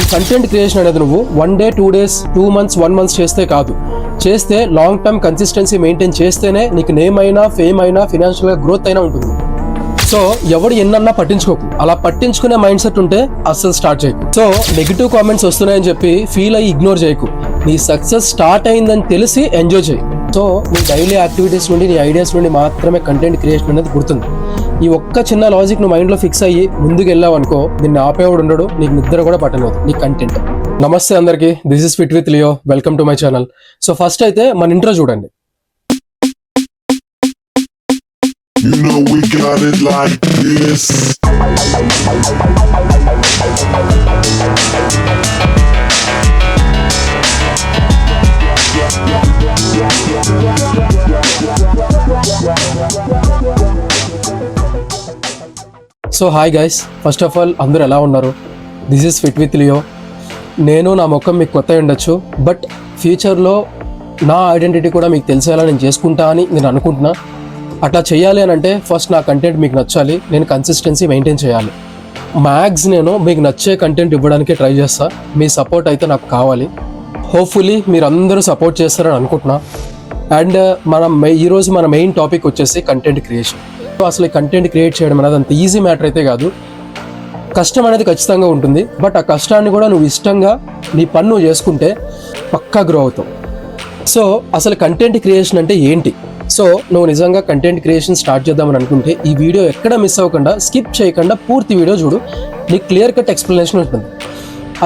ఈ content creation అనేది నువ్వు 1 day 2 days 2 months 1 month చేస్తే కాదు, చేస్తే లాంగ్ టర్మ్ కన్సిస్టెన్సీ మెయింటైన్ చేస్తేనే నీకు నేమ్ అయినా ఫేమ్ అయినా ఫినాన్షియల్గా గ్రోత్ అయినా ఉంటుంది. సో ఎవడు ఎన్నన్నా పట్టించుకోకు. అలా పట్టించుకునే మైండ్ సెట్ ఉంటే అస్సలు స్టార్ట్ చేయకు. సో నెగిటివ్ కామెంట్స్ వస్తున్నాయని చెప్పి ఫీల్ అయ్యి ఇగ్నోర్ చేయకు. నీ సక్సెస్ స్టార్ట్ అయిందని తెలిసి ఎంజాయ్ చేయి. సో నీ డైలీ యాక్టివిటీస్ నుండి నీ ఐడియాస్ నుండి మాత్రమే కంటెంట్ క్రియేషన్ అనేది గుర్తుంది. ఈ ఒక్క చిన్న లాజిక్ నువ్వు మైండ్లో ఫిక్స్ అయ్యి ముందుకు వెళ్ళావు అనుకో, నిన్ను ఆపేవాడు ఉండడు, నీకు నిద్ర కూడా పట్టనవద్దు నీ కంటెంట్. నమస్తే అందరికీ, this is fit with Leo. Welcome to my channel. So first అయితే మన ఇంట్రో చూడండి. You know we got it like this. So hi guys, first of all అందరూ ఎలా ఉన్నారు? This is fit with Leo. నేను నా ముఖం మీకు కొత్త ఉండొచ్చు, బట్ ఫ్యూచర్లో నా ఐడెంటిటీ కూడా మీకు తెలిసేలా నేను చేసుకుంటా అని నేను అనుకుంటున్నా. అట్లా చేయాలి అని అంటే ఫస్ట్ నా కంటెంట్ మీకు నచ్చాలి, నేను కన్సిస్టెన్సీ మెయింటైన్ చేయాలి. మ్యాక్స్ నేను మీకు నచ్చే కంటెంట్ ఇవ్వడానికి ట్రై చేస్తా. మీ సపోర్ట్ అయితే నాకు కావాలి. హోప్ఫుల్లీ మీరు అందరూ సపోర్ట్ చేస్తారని అనుకుంటున్నా. అండ్ ఈరోజు మన మెయిన్ టాపిక్ వచ్చేసి కంటెంట్ క్రియేషన్. అసలు ఈ కంటెంట్ క్రియేట్ చేయడం అనేది అంత ఈజీ మ్యాటర్ అయితే కాదు. కష్టం అనేది ఖచ్చితంగా ఉంటుంది, బట్ ఆ కష్టాన్ని కూడా నువ్వు ఇష్టంగా నీ పని నువ్వు చేసుకుంటే పక్కా గ్రో అవుతావు. సో అసలు కంటెంట్ క్రియేషన్ అంటే ఏంటి? సో నువ్వు నిజంగా కంటెంట్ క్రియేషన్ స్టార్ట్ చేద్దామని అనుకుంటే ఈ వీడియో ఎక్కడ మిస్ అవ్వకుండా, స్కిప్ చేయకుండా పూర్తి వీడియో చూడు. నీకు క్లియర్ కట్ ఎక్స్ప్లెనేషన్ ఉంటుంది.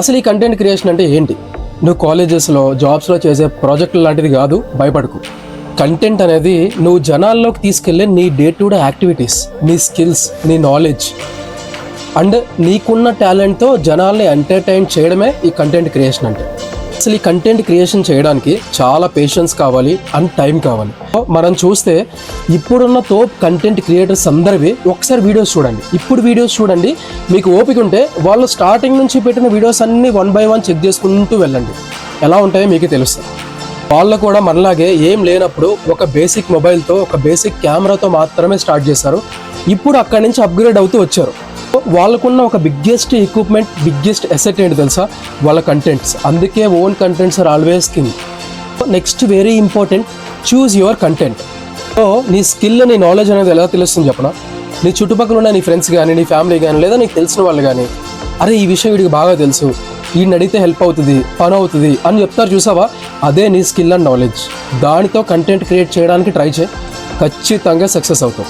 అసలు ఈ కంటెంట్ క్రియేషన్ అంటే ఏంటి? నువ్వు కాలేజెస్లో జాబ్స్లో చేసే ప్రాజెక్టులు లాంటిది కాదు, భయపడకు. కంటెంట్ అనేది నువ్వు జనాల్లోకి తీసుకెళ్లే నీ డే టు డే యాక్టివిటీస్, నీ స్కిల్స్, నీ నాలెడ్జ్ అండ్ నీకున్న టాలెంట్తో జనాల్ని ఎంటర్టైన్ చేయడమే ఈ కంటెంట్ క్రియేషన్ అంటే. అసలు ఈ కంటెంట్ క్రియేషన్ చేయడానికి చాలా పేషెన్స్ కావాలి అండ్ టైం కావాలి. మనం చూస్తే ఇప్పుడున్న టాప్ కంటెంట్ క్రియేటర్స్ అందరివి ఒకసారి వీడియోస్ చూడండి. ఇప్పుడు వీడియోస్ చూడండి, మీకు ఓపిక ఉంటే వాళ్ళు స్టార్టింగ్ నుంచి పెట్టిన వీడియోస్ అన్నీ 1 by 1 చెక్ చేసుకుంటూ వెళ్ళండి. ఎలా ఉంటాయో మీకు తెలుస్తుంది. వాళ్ళు కూడా మనలాగే ఏం లేనప్పుడు ఒక బేసిక్ మొబైల్తో, ఒక బేసిక్ కెమెరాతో మాత్రమే స్టార్ట్ చేశారు. ఇప్పుడు అక్కడి నుంచి అప్గ్రేడ్ అవుతూ వచ్చారు. వాళ్ళకున్న ఒక బిగ్గెస్ట్ ఎక్విప్మెంట్, బిగ్గెస్ట్ అసెట్ ఏంటి తెలుసా? వాళ్ళ కంటెంట్స్. అందుకే own contents are always king. Next very important, choose your content. So నీ స్కిల్, నీ నాలెడ్జ్ అనేది ఎలా తెలుస్తుంది చెప్పనా? నీ చుట్టుపక్కల ఉన్న నీ ఫ్రెండ్స్ కానీ, నీ ఫ్యామిలీ కానీ, లేదా నీకు తెలిసిన వాళ్ళు కానీ, అరే ఈ విషయం వీడికి బాగా తెలుసు, వీడిని అడిగితే హెల్ప్ అవుతుంది, పని అవుతుంది అని చెప్తారు చూసావా? అదే నీ స్కిల్ అండ్ నాలెడ్జ్. దానితో కంటెంట్ క్రియేట్ చేయడానికి ట్రై చేయి, ఖచ్చితంగా సక్సెస్ అవుతావు.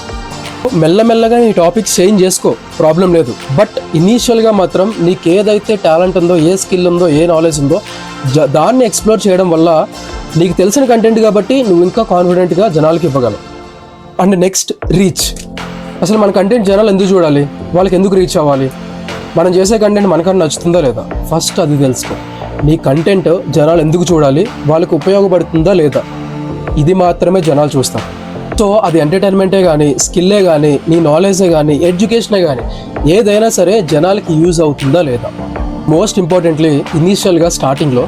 మెల్లమెల్లగా నీ టాపిక్స్ చేంజ్ చేసుకో, ప్రాబ్లం లేదు. బట్ ఇనీషియల్గా మాత్రం నీకు ఏదైతే టాలెంట్ ఉందో, ఏ స్కిల్ ఉందో, ఏ నాలెడ్జ్ ఉందో దాన్ని ఎక్స్ప్లోర్ చేయడం వల్ల నీకు తెలిసిన కంటెంట్ కాబట్టి నువ్వు ఇంకా కాన్ఫిడెంట్గా జనాలకి ఇవ్వగలవు. And next, reach. అసలు మన కంటెంట్ జనాలు ఎందుకు చూడాలి? వాళ్ళకి ఎందుకు రీచ్ అవ్వాలి? మనం చేసే కంటెంట్ మనకన్నా నచ్చుతుందా లేదా? ఫస్ట్ అది తెలుసుకో. నీ కంటెంట్ జనాలు ఎందుకు చూడాలి, వాళ్ళకి ఉపయోగపడుతుందా లేదా, ఇది మాత్రమే జనాలు చూస్తారు. సో అది ఎంటర్టైన్మెంటే కానీ, స్కిల్లే కానీ, నీ నాలెడ్జే కానీ, ఎడ్యుకేషనే కానీ, ఏదైనా సరే జనాలకి యూజ్ అవుతుందా లేదా. మోస్ట్ ఇంపార్టెంట్లీ ఇనీషియల్గా స్టార్టింగ్లో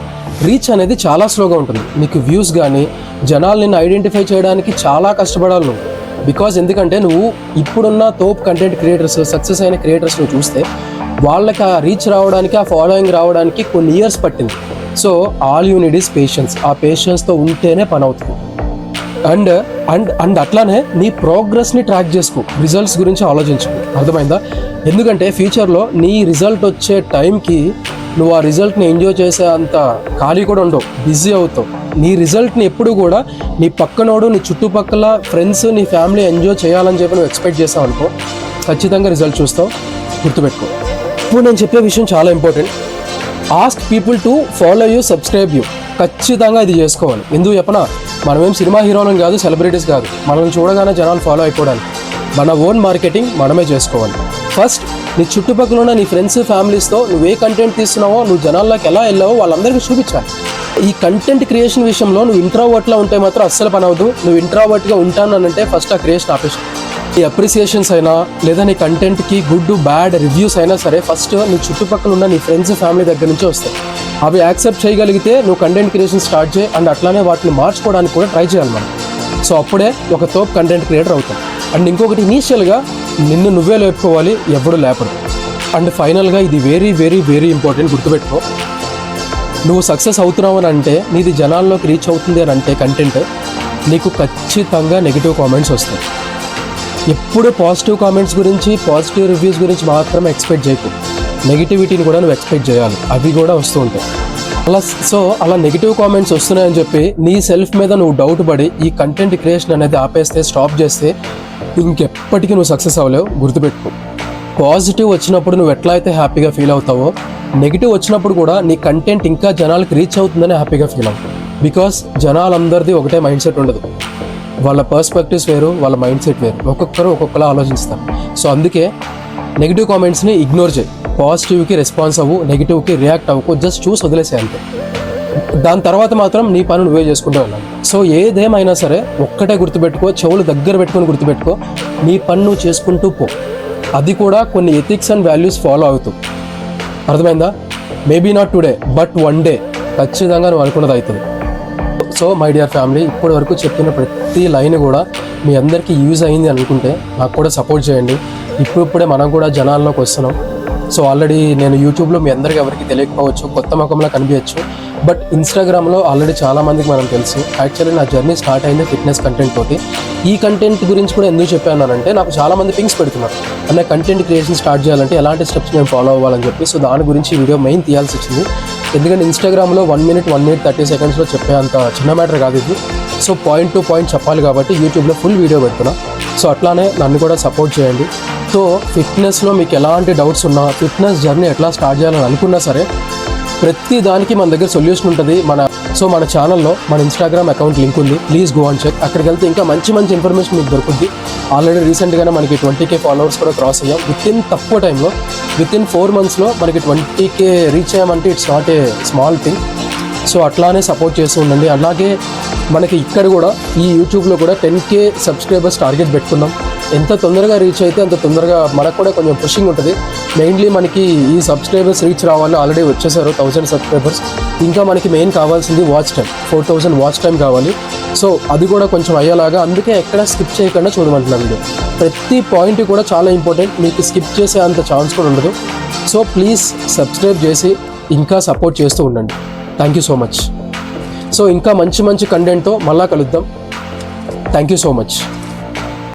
రీచ్ అనేది చాలా స్లోగా ఉంటుంది. నీకు వ్యూస్ కానీ, జనాలు నిన్ను ఐడెంటిఫై చేయడానికి చాలా కష్టపడాలి నువ్వు. బికాజ్ ఎందుకంటే నువ్వు ఇప్పుడున్న టాప్ కంటెంట్ క్రియేటర్స్, సక్సెస్ అయిన క్రియేటర్స్ నువ్వు చూస్తే వాళ్ళకి ఆ రీచ్ రావడానికి, ఆ ఫాలోయింగ్ రావడానికి కొన్ని ఇయర్స్ పట్టింది. So all you need is patience. ఆ పేషెన్స్తో ఉంటేనే పని అవుతుంది. అండ్ అండ్ అండ్ అట్లానే నీ ప్రోగ్రెస్ని ట్రాక్ చేసుకో, రిజల్ట్స్ గురించి ఆలోచించుకో. అర్థమైందా? ఎందుకంటే ఫ్యూచర్లో నీ రిజల్ట్ వచ్చే టైంకి నువ్వు ఆ రిజల్ట్ని ఎంజాయ్ చేసే అంత ఖాళీ కూడా ఉండవు, బిజీ అవుతావు. నీ రిజల్ట్ని ఎప్పుడు కూడా నీ పక్కనోడు, నీ చుట్టుపక్కల ఫ్రెండ్స్, నీ ఫ్యామిలీ ఎంజాయ్ చేయాలని చెప్పి నువ్వు ఎక్స్పెక్ట్ చేసావు అనుకో, ఖచ్చితంగా రిజల్ట్ చూస్తావు. గుర్తుపెట్టుకో. ఇప్పుడు నేను చెప్పే విషయం చాలా important. Ask people to follow you, subscribe you. ఖచ్చితంగా ఇది చేసుకోవాలి. ఎందుకు చెప్పనా? మనమేం సినిమా హీరోలం కాదు, సెలబ్రిటీస్ కాదు. మనల్ని చూడగానే జనాలు ఫాలో అయిపోవడానికి మన ఓన్ మార్కెటింగ్ మనమే చేసుకోవాలి. ఫస్ట్ నీ చుట్టుపక్కల ఉన్న నీ ఫ్రెండ్స్, ఫ్యామిలీస్తో నువ్వు ఏ కంటెంట్ తీస్తున్నావో, నువ్వు జనాల్లోకి ఎలా వెళ్ళావో వాళ్ళందరికీ చూపించాలి. ఈ కంటెంట్ క్రియేషన్ విషయంలో నువ్వు ఇంట్రోవర్ట్లా ఉంటే మాత్రం అస్సలు పని అవ్వదు. నువ్వు ఇంట్రోవర్ట్గా ఉంటానంటే ఫస్ట్ ఆ క్రియేషన్ ఆపేసి. నీ అప్రిసియేషన్స్ అయినా, లేదా నీ కంటెంట్కి గుడ్ బ్యాడ్ రివ్యూస్ అయినా సరే, ఫస్ట్ నీ చుట్టుపక్కల ఉన్న నీ ఫ్రెండ్స్, ఫ్యామిలీ దగ్గర నుంచి వస్తాయి. అవి యాక్సెప్ట్ చేయగలిగితే నువ్వు కంటెంట్ క్రియేషన్ స్టార్ట్ చేయి. అండ్ అట్లానే వాటిని మార్చుకోవడానికి కూడా ట్రై చేయాలి మనం. సో అప్పుడే ఒక టాప్ కంటెంట్ క్రియేటర్ అవుతాం. అండ్ ఇంకొకటి, ఇనీషియల్గా నిన్ను నువ్వే లేపుకోవాలి, ఎవడు లేపడు. అండ్ ఫైనల్గా ఇది వెరీ వెరీ వెరీ ఇంపార్టెంట్, గుర్తుపెట్టుకో. నువ్వు సక్సెస్ అవుతున్నావు అని అంటే, నీది జనాల్లోకి రీచ్ అవుతుంది అని అంటే కంటెంట్, నీకు ఖచ్చితంగా నెగిటివ్ కామెంట్స్ వస్తాయి. ఎప్పుడు పాజిటివ్ కామెంట్స్ గురించి, పాజిటివ్ రివ్యూస్ గురించి మాత్రమే ఎక్స్పెక్ట్ చేయకు. నెగిటివిటీని కూడా నువ్వు ఎక్స్పెక్ట్ చేయాలి, అవి కూడా వస్తూ ఉంటాయి. అలా నెగిటివ్ కామెంట్స్ వస్తున్నాయని చెప్పి నీ సెల్ఫ్ మీద నువ్వు డౌట్ పడి ఈ కంటెంట్ క్రియేషన్ అనేది ఆపేస్తే, స్టాప్ చేస్తే ఇంకెప్పటికీ నువ్వు సక్సెస్ అవ్వలేవు, గుర్తుపెట్టుకో. పాజిటివ్ వచ్చినప్పుడు నువ్వు ఎట్లా అయితే హ్యాపీగా ఫీల్ అవుతావో, నెగిటివ్ వచ్చినప్పుడు కూడా నీ కంటెంట్ ఇంకా జనాలకు రీచ్ అవుతుందని హ్యాపీగా ఫీల్ అవుతావు. బికాస్ జనాలందరిది ఒకటే మైండ్ సెట్ ఉండదు, వాళ్ళ పర్స్పెక్టివ్స్ వేరు, వాళ్ళ మైండ్ సెట్ వేరు, ఒక్కొక్కరు ఒక్కొక్కలా ఆలోచిస్తారు. సో అందుకే నెగిటివ్ కామెంట్స్ని ఇగ్నోర్ చేయి, పాజిటివ్కి రెస్పాన్స్ అవ్వు, నెగిటివ్కి రియాక్ట్ అవ్వకు, జస్ట్ చూసి వదిలేసే అంతే. దాని తర్వాత మాత్రం నీ పని నువ్వే చేసుకుంటూ వెళ్ళాలి. సో ఏదేమైనా సరే ఒక్కటే గుర్తుపెట్టుకో, చెవులు దగ్గర పెట్టుకొని గుర్తుపెట్టుకో, నీ పని నువ్వు చేసుకుంటూ పో. అది కూడా కొన్ని ఎథిక్స్ అండ్ వాల్యూస్ ఫాలో అవుతూ. అర్థమైందా? Maybe not today, but one day ఖచ్చితంగా నువ్వు అనుకున్నది అవుతుంది. సో మై డియర్ ఫ్యామిలీ, ఇప్పటి వరకు చెప్పిన ప్రతి లైన్ కూడా మీ అందరికీ యూజ్ అయింది అనుకుంటే నాకు కూడా సపోర్ట్ చేయండి. ఇప్పుడే మనం కూడా జనాల్లోకి వస్తున్నాం. సో ఆల్రెడీ నేను యూట్యూబ్లో మీ అందరికీ ఎవరికి తెలియకపోవచ్చు, కొత్త ముఖంలో కనిపించచ్చు, బట్ ఇన్స్టాగ్రామ్లో ఆల్రెడీ చాలామందికి మనం తెలుసు. యాక్చువల్లీ నా జర్నీ స్టార్ట్ అయింది ఫిట్నెస్ కంటెంట్ తోటి. ఈ కంటెంట్ గురించి కూడా ఎందుకు చెప్పానంటే, నాకు చాలామంది పింగ్స్ పెడుతున్నారు, అన్న కంటెంట్ క్రియేషన్ స్టార్ట్ చేయాలంటే ఎలాంటి స్టెప్స్ నేను ఫాలో అవ్వాలని చెప్పి. సో దాని గురించి వీడియో మెయిన్ తీయాల్సి వచ్చింది, ఎందుకంటే ఇన్స్టాగ్రామ్లో 1 minute 30 seconds చెప్పే అంత చిన్న మ్యాటర్ కాదు ఇది. సో పాయింట్ టు పాయింట్ చెప్పాలి కాబట్టి యూట్యూబ్లో ఫుల్ వీడియో పెడుతున్నా. సో అట్లానే నన్ను కూడా సపోర్ట్ చేయండి. సో ఫిట్నెస్లో మీకు ఎలాంటి డౌట్స్ ఉన్నా, ఫిట్నెస్ జర్నీ ఎట్లా స్టార్ట్ చేయాలని అనుకున్నా సరే, ప్రతి దానికి మన దగ్గర సొల్యూషన్ ఉంటుంది. మన ఛానల్లో మన ఇన్స్టాగ్రామ్ అకౌంట్ లింక్ ఉంది, ప్లీజ్ గో అండ్ చెక్. అక్కడికి వెళ్తే ఇంకా మంచి ఇన్ఫర్మేషన్ మీకు దొరుకుద్ది. ఆల్రెడీ రీసెంట్గానే మనకి 20K ఫాలోవర్స్ కూడా క్రాస్ అయ్యాం. తక్కువ టైంలో, వితిన్ 4 monthsలో మనకి 20K రీచ్ అయ్యామంటే it's not a small thing. So అట్లానే సపోర్ట్ చేస్తూ ఉండండి. అలాగే మనకి ఇక్కడ కూడా ఈ యూట్యూబ్లో కూడా 10K సబ్స్క్రైబర్స్ టార్గెట్ పెట్టుకున్నాం. ఎంత తొందరగా రీచ్ అయితే అంత తొందరగా మనకు కూడా కొంచెం పుషింగ్ ఉంటుంది. మెయిన్లీ మనకి ఈ సబ్స్క్రైబర్స్ రీచ్ రావాలి, ఆల్రెడీ వచ్చేసారు 1000 సబ్స్క్రైబర్స్. ఇంకా మనకి మెయిన్ కావాల్సింది వాచ్ టైం, 4000 వాచ్ టైం కావాలి. సో అది కూడా కొంచెం అయ్యేలాగా, అందుకే ఎక్కడ స్కిప్ చేయకుండా చూడమంటున్నాను వీడియో. ప్రతి పాయింట్ కూడా చాలా ఇంపార్టెంట్, మీకు స్కిప్ చేసే అంత ఛాన్స్ కూడా ఉండదు. సో ప్లీజ్ సబ్స్క్రైబ్ చేసి ఇంకా సపోర్ట్ చేస్తూ ఉండండి. Thank you so much. So ఇంకా మంచి కంటెంట్తో మళ్ళా కలుద్దాం. Thank you so much.